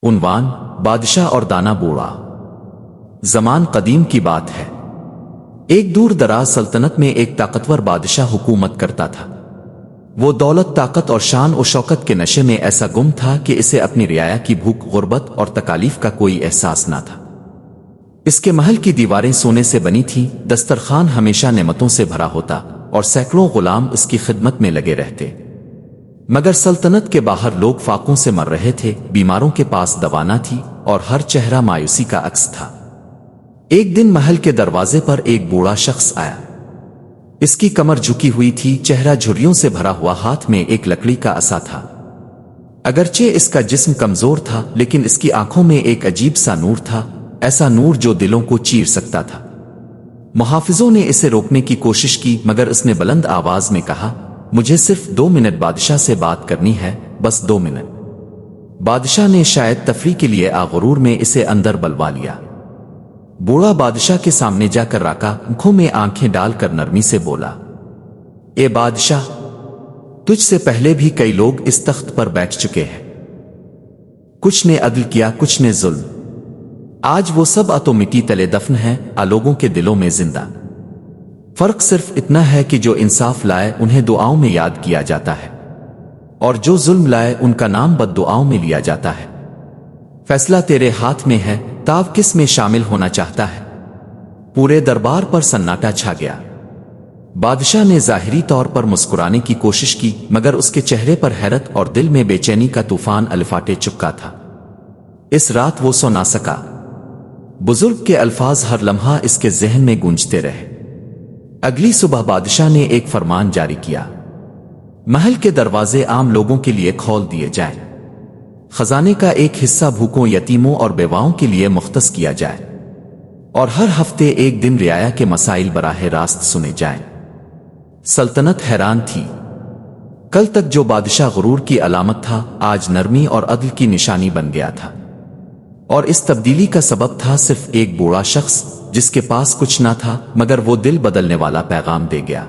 عنوان: بادشاہ اور دانا بوڑھا۔ زمان قدیم کی بات ہے۔ ایک دور دراز سلطنت میں ایک طاقتور بادشاہ حکومت کرتا تھا۔ وہ دولت، طاقت اور شان و شوکت کے نشے میں ایسا گم تھا کہ اسے اپنی رعایا کی بھوک، غربت اور تکالیف کا کوئی احساس نہ تھا۔ اس کے محل کی دیواریں سونے سے بنی تھیں، دسترخوان ہمیشہ نعمتوں سے بھرا ہوتا اور سینکڑوں غلام اس کی خدمت میں لگے رہتے۔ مگر سلطنت کے باہر لوگ فاقوں سے مر رہے تھے، بیماروں کے پاس دوا نہ تھی اور ہر چہرہ مایوسی کا عکس تھا۔ ایک دن محل کے دروازے پر ایک بوڑھا شخص آیا۔ اس کی کمر جھکی ہوئی تھی، چہرہ جھریوں سے بھرا ہوا، ہاتھ میں ایک لکڑی کا عصا تھا۔ اگرچہ اس کا جسم کمزور تھا، لیکن اس کی آنکھوں میں ایک عجیب سا نور تھا، ایسا نور جو دلوں کو چیر سکتا تھا۔ محافظوں نے اسے روکنے کی کوشش کی، مگر اس نے بلند آواز میں کہا، مجھے صرف 2 منٹ بادشاہ سے بات کرنی ہے، بس 2 منٹ۔ بادشاہ نے شاید تفریح کے لیے غرور میں اسے اندر بلوا لیا۔ بوڑھا بادشاہ کے سامنے جا کر راکا آنکھوں میں آنکھیں ڈال کر نرمی سے بولا، اے بادشاہ، تجھ سے پہلے بھی کئی لوگ اس تخت پر بیٹھ چکے ہیں۔ کچھ نے عدل کیا، کچھ نے ظلم۔ آج وہ سب تو مٹی تلے دفن ہیں، لوگوں کے دلوں میں زندہ۔ فرق صرف اتنا ہے کہ جو انصاف لائے انہیں دعاؤں میں یاد کیا جاتا ہے، اور جو ظلم لائے ان کا نام بد دعاؤں میں لیا جاتا ہے۔ فیصلہ تیرے ہاتھ میں ہے، تاؤ کس میں شامل ہونا چاہتا ہے؟ پورے دربار پر سناٹا چھا گیا۔ بادشاہ نے ظاہری طور پر مسکرانے کی کوشش کی، مگر اس کے چہرے پر حیرت اور دل میں بے چینی کا طوفان الفاٹے چکا تھا۔ اس رات وہ سو نہ سکا۔ بزرگ کے الفاظ ہر لمحہ اس کے ذہن میں گونجتے رہے۔ اگلی صبح بادشاہ نے ایک فرمان جاری کیا، محل کے دروازے عام لوگوں کے لیے کھول دیے جائیں، خزانے کا ایک حصہ بھوکوں، یتیموں اور بیواؤں کے لیے مختص کیا جائے، اور ہر ہفتے ایک دن رعایا کے مسائل براہ راست سنے جائیں۔ سلطنت حیران تھی۔ کل تک جو بادشاہ غرور کی علامت تھا، آج نرمی اور عدل کی نشانی بن گیا تھا۔ اور اس تبدیلی کا سبب تھا صرف ایک بوڑھا شخص، جس کے پاس کچھ نہ تھا، مگر وہ دل بدلنے والا پیغام دے گیا۔